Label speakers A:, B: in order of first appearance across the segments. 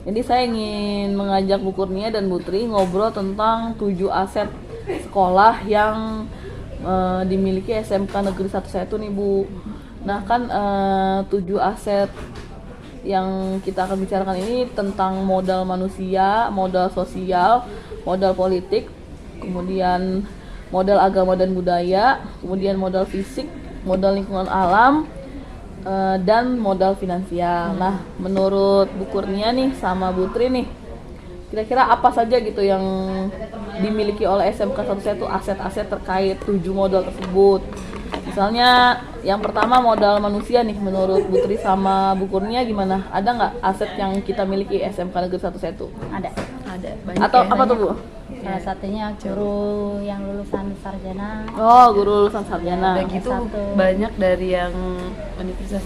A: Jadi saya ingin mengajak Bu Kurnia dan Bu Tri ngobrol tentang 7 aset sekolah yang dimiliki SMK Negeri 11 nih Bu. Nah kan 7 aset yang kita akan bicarakan ini tentang modal manusia, modal sosial, modal politik, kemudian modal agama dan budaya, kemudian modal fisik, modal lingkungan alam, dan modal finansial. Nah, menurut Bu Kurnia nih sama Bu Tri nih, kira-kira apa saja gitu yang dimiliki oleh SMK 11 itu aset-aset terkait 7 modal tersebut? Misalnya yang pertama modal manusia nih, menurut Bu Tri sama Bu Kurnia gimana? Ada nggak aset yang kita miliki SMK Negeri 11?
B: Ada banyak.
A: Atau
B: ya,
A: apa tuh Bu?
C: Salah satunya guru yang lulusan sarjana.
A: Oh, guru lulusan sarjana.
B: Udah gitu
C: S1.
B: banyak dari yang universitas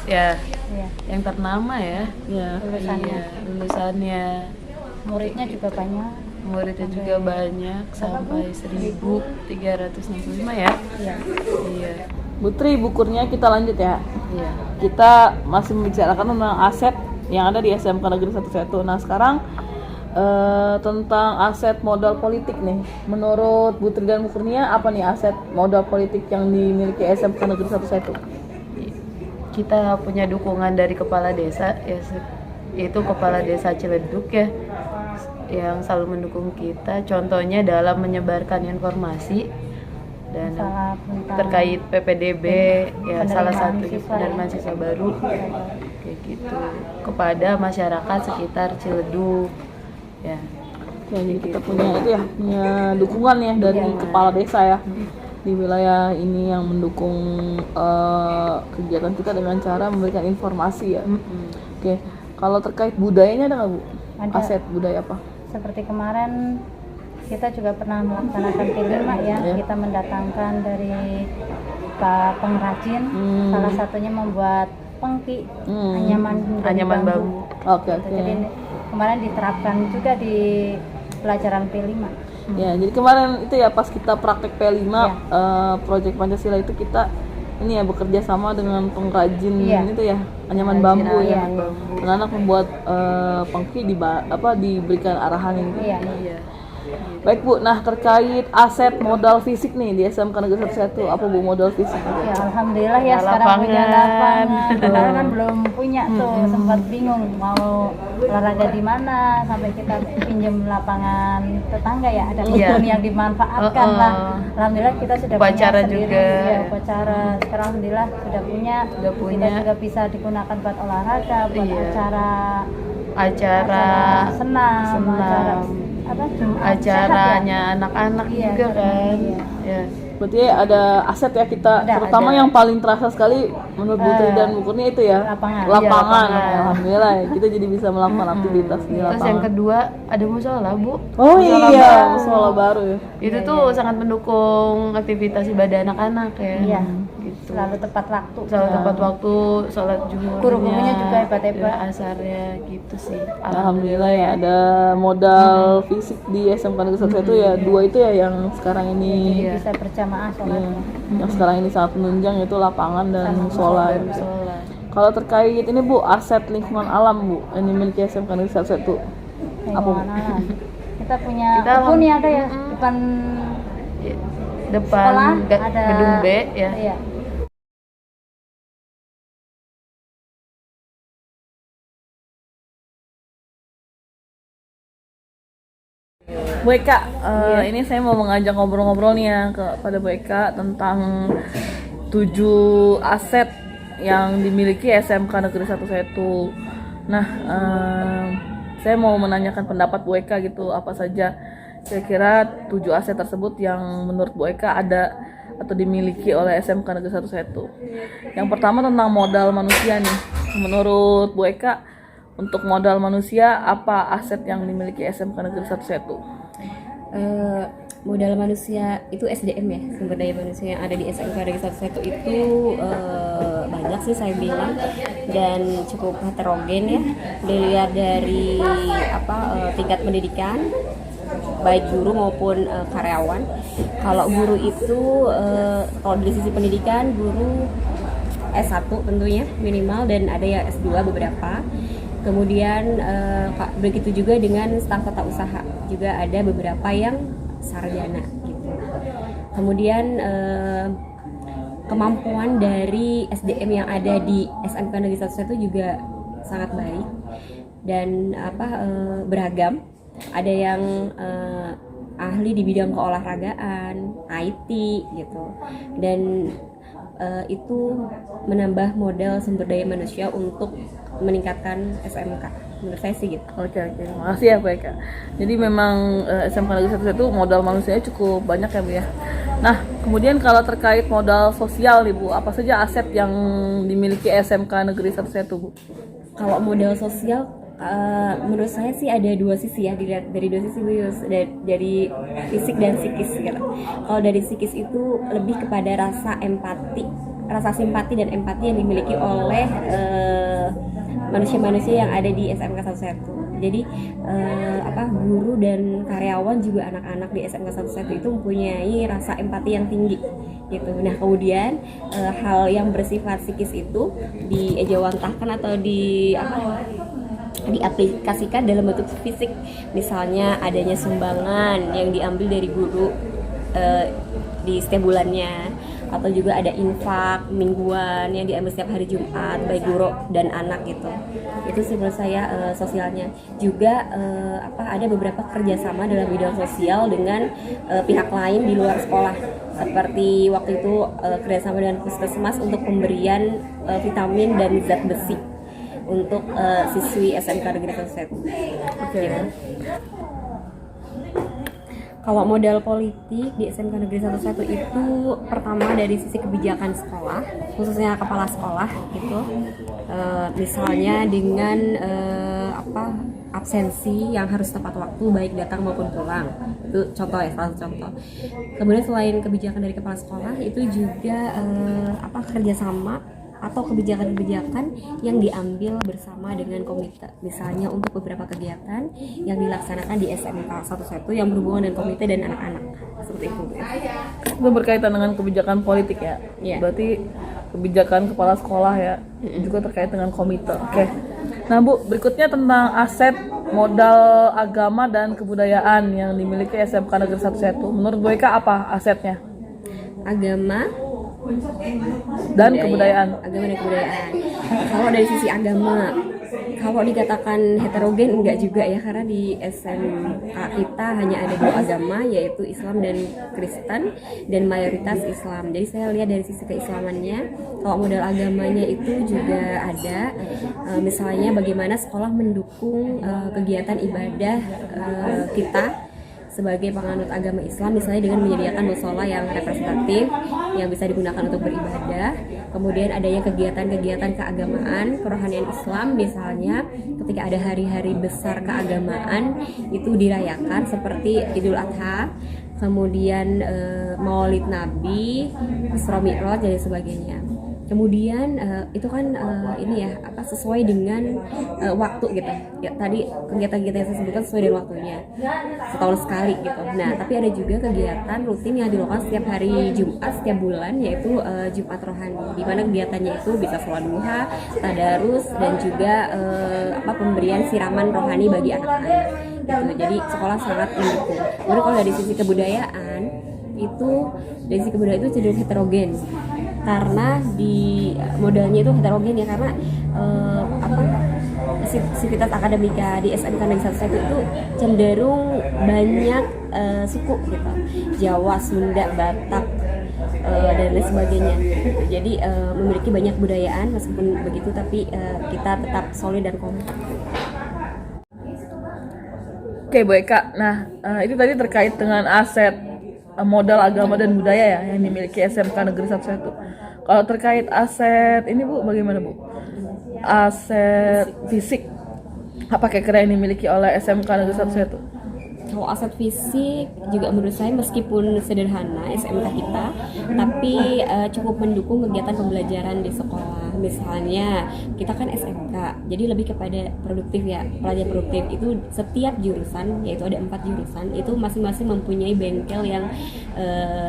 B: ya,
C: Iya,
B: yang ternama ya.
A: Ya.
C: lulusannya.
B: Iya, lulusannya.
C: Muridnya juga banyak.
B: Muridnya juga banyak sampai 1.365 ya.
C: Iya.
B: Iya.
A: Bu Tri, Bu Kurnia, kita lanjut ya.
B: Iya.
A: Kita masih membicarakan tentang aset yang ada di SMK Negeri 11. Nah sekarang tentang aset modal politik nih, menurut Bu Tri dan Bu Kurnia apa nih aset modal politik yang dimiliki SMK Negeri 11?
B: Kita punya dukungan dari kepala desa ya, yaitu kepala desa Ciledug ya, yang selalu mendukung kita. Contohnya dalam menyebarkan informasi dan
C: Masalah tentang
B: terkait PPDB ya, salah
C: penerimaan
B: satu
C: siswa
B: penerimaan siswa baru kayak gitu kepada masyarakat sekitar Ciledug ya.
A: Ya, jadi kita punya itu ya, punya dukungan ya dari kepala desa ya di wilayah ini yang mendukung kegiatan kita dengan cara memberikan informasi ya. Oke, kalau terkait budayanya ada nggak Bu?
C: Ada.
A: Aset budaya apa?
C: Seperti kemarin kita juga pernah melaksanakan P5 ya. Kita mendatangkan dari Pak pengrajin, salah satunya membuat pengki, anyaman bambu.
A: Oke.
C: Jadi kemarin diterapkan juga di pelajaran P5.
A: Ya, jadi kemarin itu ya pas kita praktek P5 Project Pancasila itu kita ini ya bekerja sama dengan pengrajin itu ya, anyaman bambu ya. Anak-anak membuat pengki diberikan arahan ini.
C: Iya.
A: Baik Bu, nah terkait aset modal fisik nih di SMK Negeri 11, apa Bu modal fisik?
C: Ya alhamdulillah ya, sekarang
B: Lapangan.
C: punya lapangan. Kemarin kan belum punya tuh, sempat bingung mau olahraga di mana, sampai kita pinjam lapangan tetangga ya, ada kebun yang dimanfaatkan lah. Alhamdulillah kita sudah
B: Upacara
C: punya sendiri.
B: juga.
C: Ya, upacara sekarang alhamdulillah sudah punya. Kita juga bisa digunakan buat olahraga, buat acara senam,
B: acaranya anak-anak juga kan. Ya.
A: Berarti ada aset ya kita, terutama yang paling terasa sekali menurut Bu Tri dan Bu Kurnia itu ya lapangan. Alhamdulillah ya, kita jadi bisa melakukan aktivitas di lapangan.
B: Terus yang kedua ada musola Bu.
A: Oh iya, musola baru ya.
B: Itu tuh sangat mendukung aktivitas ibadah anak-anak ya.
C: Iya.
B: Gitu.
C: Selalu tepat waktu.
B: Selalu tepat waktu, sholat Jumatnya,
C: Guru-gurunya juga hebat-hebat.
B: ya, asarnya gitu sih.
A: Alhamdulillah ya ada modal fisik di SMK Negeri 11 itu ya, dua itu ya yang sekarang ini
C: Bisa berjamaah sholatnya.
A: yang sekarang ini sangat menunjang, yaitu lapangan dan musola.
B: Sholat.
A: Kalau terkait ini Bu, aset lingkungan alam Bu yang dimiliki SMK Negeri 11 itu apa Bu?
C: Lingkungan alam. Kita punya kebun ya, ada ya depan sekolah, ada
B: gedung B ya.
C: Iya.
A: Bu Eka, ini saya mau mengajak ngobrol-ngobrol nih ya kepada Bu Eka tentang 7 aset yang dimiliki SMK Negeri 11. Nah, saya mau menanyakan pendapat Bu Eka gitu, apa saja kira-kira 7 aset tersebut yang menurut Bu Eka ada atau dimiliki oleh SMK Negeri 11. Yang pertama tentang modal manusia nih. Menurut Bu Eka, untuk modal manusia apa aset yang dimiliki SMK Negeri 11?
D: Modal manusia itu SDM ya, sumber daya manusia yang ada di SMK Negeri 11 itu banyak sih saya bilang, dan cukup heterogen ya. Dilihat dari tingkat pendidikan baik guru maupun karyawan. Kalau guru itu kalau dari sisi pendidikan, guru S1 tentunya minimal, dan ada yang S2 beberapa. Kemudian begitu juga dengan staf tata usaha, juga ada beberapa yang sarjana gitu. Kemudian kemampuan dari SDM yang ada di SMK Negeri 1 itu juga sangat baik dan beragam. Ada yang ahli di bidang keolahragaan, IT gitu, dan itu menambah modal sumber daya manusia untuk meningkatkan SMK. Menurut saya sih gitu.
A: Oke, makasih ya Bu Eka. Jadi memang SMK Negeri 1 itu modal manusianya cukup banyak ya Bu ya. Nah, kemudian kalau terkait modal sosial nih Bu, apa saja aset yang dimiliki SMK Negeri 1 Bu?
D: Kalau modal sosial, menurut saya sih ada dua sisi ya, dilihat dari dua sisi Bu Yus, dari fisik dan psikis gitu. Kalau dari psikis itu lebih kepada rasa empati, rasa simpati dan empati yang dimiliki oleh manusia-manusia yang ada di SMK 1 Jadi guru dan karyawan juga anak-anak di SMK 1 itu mempunyai rasa empati yang tinggi gitu. Nah kemudian hal yang bersifat psikis itu diejawantahkan atau diaplikasikan dalam bentuk fisik, misalnya adanya sumbangan yang diambil dari guru di setiap bulannya, atau juga ada infak mingguan yang diambil setiap hari Jumat baik guru dan anak gitu. Itu sih menurut saya sosialnya. Juga ada beberapa kerjasama dalam bidang sosial dengan pihak lain di luar sekolah, seperti waktu itu kerjasama dengan puskesmas untuk pemberian vitamin dan zat besi untuk siswi SMK Negeri 1.
A: Oke.
D: Kalau modal politik di SMK Negeri 1 itu pertama dari sisi kebijakan sekolah, khususnya kepala sekolah gitu. Misalnya dengan absensi yang harus tepat waktu baik datang maupun pulang. Itu contoh ya, salah satu contoh. Kemudian selain kebijakan dari kepala sekolah itu juga kerjasama atau kebijakan-kebijakan yang diambil bersama dengan komite, misalnya untuk beberapa kegiatan yang dilaksanakan di SMK 1 yang berhubungan dengan komite dan anak-anak, seperti itu.
A: Itu berkaitan dengan kebijakan politik ya?
D: Iya.
A: Berarti kebijakan kepala sekolah ya, juga terkait dengan komite. Oke. Nah Bu, berikutnya tentang aset modal agama dan kebudayaan yang dimiliki SMK Negeri 1. Menurut Bu Eka apa asetnya?
D: Agama
A: Dan kebudayaan.
D: Agama dan kebudayaan. Kalau dari sisi agama, kalau dikatakan heterogen enggak juga ya, karena di SMK kita hanya ada dua agama, yaitu Islam dan Kristen, dan mayoritas Islam. Jadi saya lihat dari sisi keislamannya. Kalau modal agamanya itu juga ada, misalnya bagaimana sekolah mendukung kegiatan ibadah kita sebagai penganut agama Islam, misalnya dengan menyediakan mushola yang representatif yang bisa digunakan untuk beribadah. Kemudian adanya kegiatan-kegiatan keagamaan, kerohanian Islam, misalnya ketika ada hari-hari besar keagamaan itu dirayakan seperti Idul Adha, kemudian Maulid Nabi, Isra Mi'raj dan sebagainya. Kemudian itu kan sesuai dengan waktu gitu ya, tadi kegiatan-kegiatan yang saya sebutkan sesuai dengan waktunya, setahun sekali gitu. Nah tapi ada juga kegiatan rutin yang dilakukan setiap hari Jumat setiap bulan, yaitu Jumat Rohani, di mana kegiatannya itu bisa sholat duha, tadarus, dan juga pemberian siraman rohani bagi anak-anak gitu. Jadi sekolah sangat mendukung. Kemudian kalau dari sisi kebudayaan itu, dari sisi kebudayaan itu cenderung heterogen, karena di modalnya itu heterogen ya, karena sivitas akademika di SMK Negeri 1 itu cenderung banyak suku gitu, Jawa, Sunda, Batak, dan lain sebagainya gitu. Jadi memiliki banyak budayaan. Meskipun begitu tapi kita tetap solid dan kompak.
A: Oke Bu Eka, nah itu tadi terkait dengan aset modal agama dan budaya ya yang dimiliki SMK Negeri 1. Kalau terkait aset ini Bu, bagaimana Bu? Aset fisik apa kira-kira yang dimiliki oleh SMK Negeri 1?
D: Kalau aset fisik juga menurut saya meskipun sederhana SMK kita, tapi cukup mendukung kegiatan pembelajaran di sekolah. Misalnya kita kan SMK, jadi lebih kepada produktif ya, pelajar produktif. Itu setiap jurusan, yaitu ada 4 jurusan, itu masing-masing mempunyai bengkel yang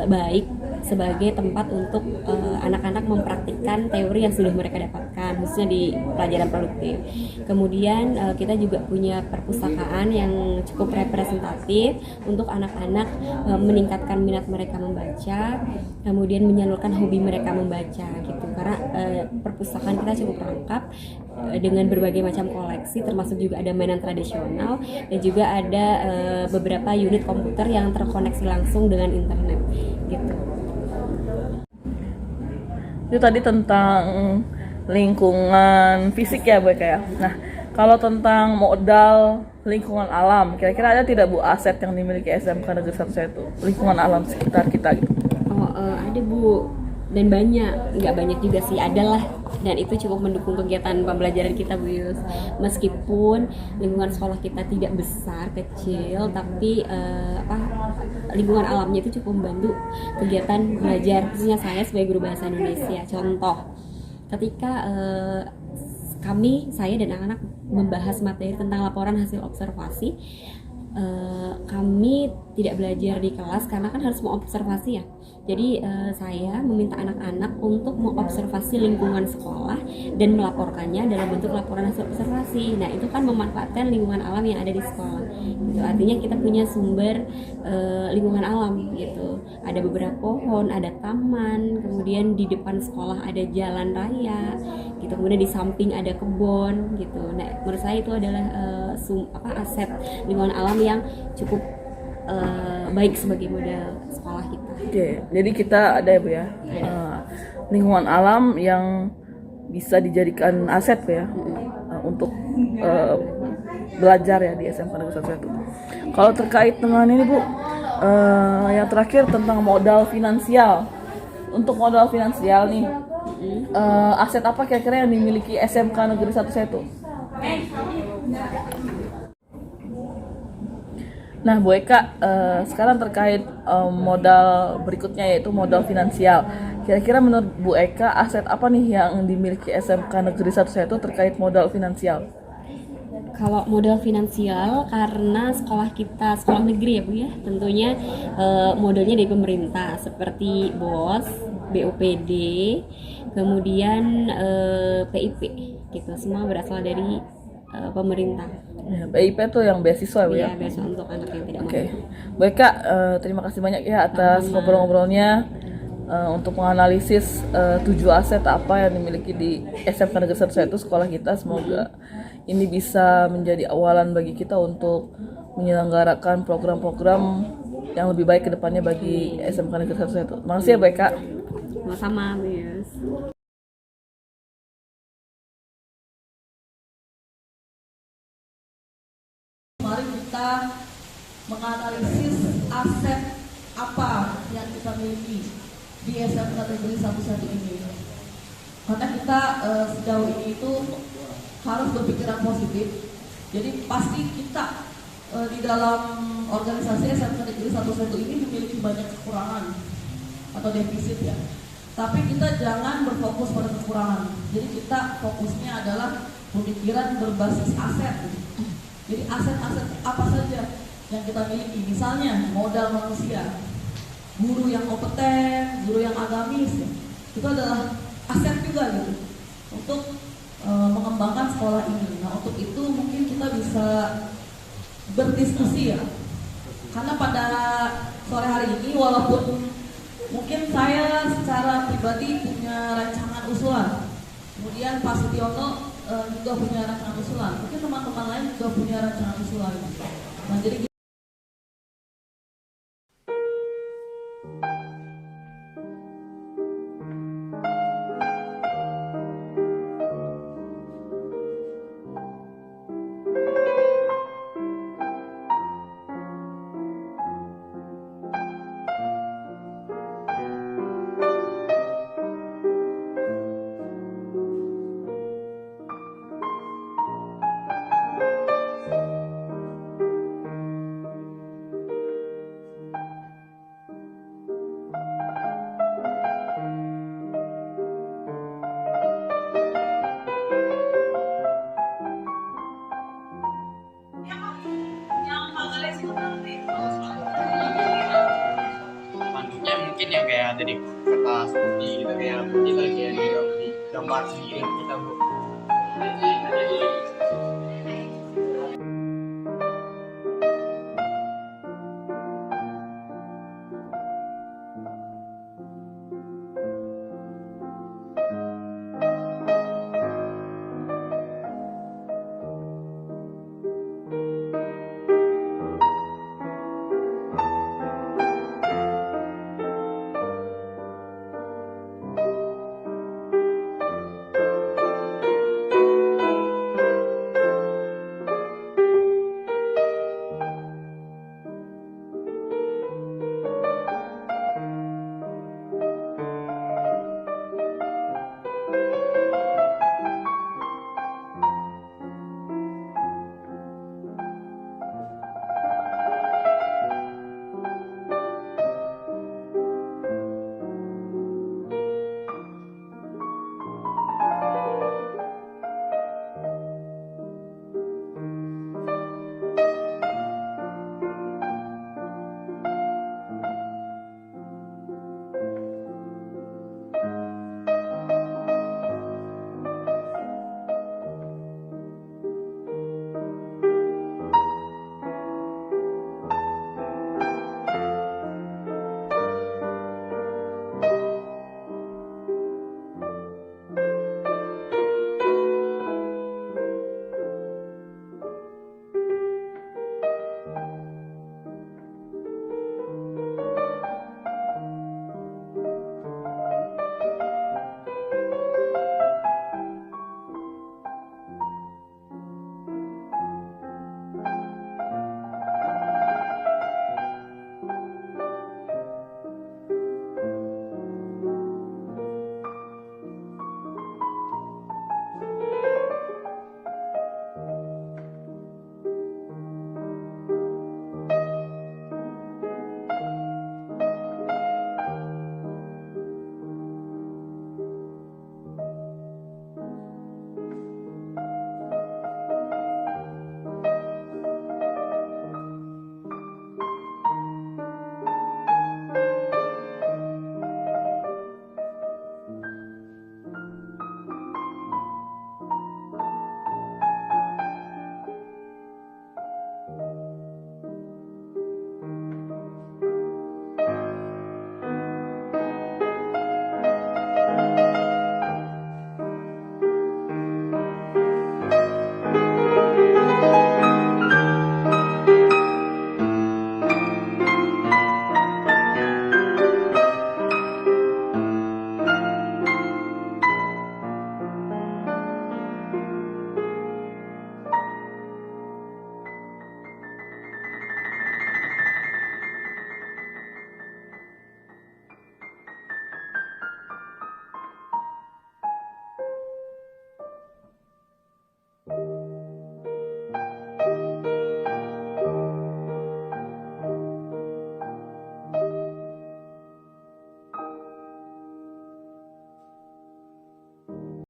D: baik sebagai tempat untuk anak-anak mempraktikkan teori yang sudah mereka dapatkan, khususnya di pelajaran produktif. Kemudian kita juga punya perpustakaan yang cukup representatif untuk anak-anak meningkatkan minat mereka membaca, kemudian menyalurkan hobi mereka membaca gitu. Karena perpustakaan kita cukup lengkap dengan berbagai macam koleksi, termasuk juga ada mainan tradisional dan juga ada beberapa unit komputer yang terkoneksi langsung dengan internet gitu.
A: Itu tadi tentang lingkungan fisik ya Bu Eka ya. Nah, kalau tentang modal lingkungan alam, kira-kira ada tidak Bu aset yang dimiliki SMK Negeri 1 lingkungan alam sekitar kita gitu?
D: Ada Bu, dan banyak, nggak banyak juga sih, adalah, dan itu cukup mendukung kegiatan pembelajaran kita Bu Yus. Meskipun lingkungan sekolah kita tidak besar, kecil, tapi lingkungan alamnya itu cukup membantu kegiatan belajar, khususnya saya sebagai guru bahasa Indonesia. Contoh, ketika saya dan anak-anak membahas materi tentang laporan hasil observasi, kami tidak belajar di kelas karena kan harus mengobservasi ya. Jadi saya meminta anak-anak untuk mengobservasi lingkungan sekolah dan melaporkannya dalam bentuk laporan hasil observasi. Nah, itu kan memanfaatkan lingkungan alam yang ada di sekolah. Gitu. Artinya kita punya sumber lingkungan alam gitu. Ada beberapa pohon, ada taman, kemudian di depan sekolah ada jalan raya gitu. Kemudian di samping ada kebun gitu. Nah, menurut saya itu adalah aset lingkungan alam yang cukup baik sebagai modal sekolah kita.
A: Oke, jadi kita ada ya Bu ya, lingkungan alam yang bisa dijadikan aset Bu ya, untuk belajar ya di SMK Negeri 1. Kalau terkait dengan ini Bu, yang terakhir tentang modal finansial. Untuk modal finansial nih, aset apa kira-kira yang dimiliki SMK Negeri 1? Nah Bu Eka, sekarang terkait modal berikutnya yaitu modal finansial. Kira-kira menurut Bu Eka aset apa nih yang dimiliki SMK Negeri 1 terkait modal finansial?
D: Kalau modal finansial, karena sekolah kita sekolah negeri ya Bu ya, tentunya modalnya dari pemerintah seperti BOS, BOPD, kemudian PIP gitu, semua berasal dari pemerintah.
A: Ya, PIP itu yang beasiswa Bu ya?
D: Iya, beasiswa untuk anak yang tidak mampu.
A: Oke, Bu Eka, terima kasih banyak ya atas ngobrol-ngobrolnya untuk menganalisis 7 aset apa yang dimiliki di SMK Negeri 1 sekolah kita. Semoga ini bisa menjadi awalan bagi kita untuk menyelenggarakan program-program yang lebih baik ke depannya bagi SMK Negeri 1. Terima kasih ya Bu Eka.
D: Sama-sama, Bu Yus.
A: Mari kita menganalisis aset apa yang kita miliki di SMK Negeri 1 ini. Karena kita sejauh ini itu harus berpikiran positif. Jadi pasti kita di dalam organisasi SMK Negeri 1 ini memiliki banyak kekurangan atau defisit ya. Tapi kita jangan berfokus pada kekurangan. Jadi kita fokusnya adalah pemikiran berbasis aset. Jadi aset-aset apa saja yang kita miliki, misalnya modal manusia, guru yang kompeten, guru yang agamis, ya. Itu adalah aset juga gitu untuk mengembangkan sekolah ini. Nah, untuk itu mungkin kita bisa berdiskusi ya. Karena pada sore hari ini walaupun mungkin saya secara pribadi punya rancangan usulan, kemudian Pak Sutiono juga punya rancangan usulan, mungkin teman-teman lain juga punya rancangan usulan. Nah, jadi
E: Pandunya mungkin yang kayak ada di kertas putih gitu, kayak kita kayak di gambar sendiri kita Bu.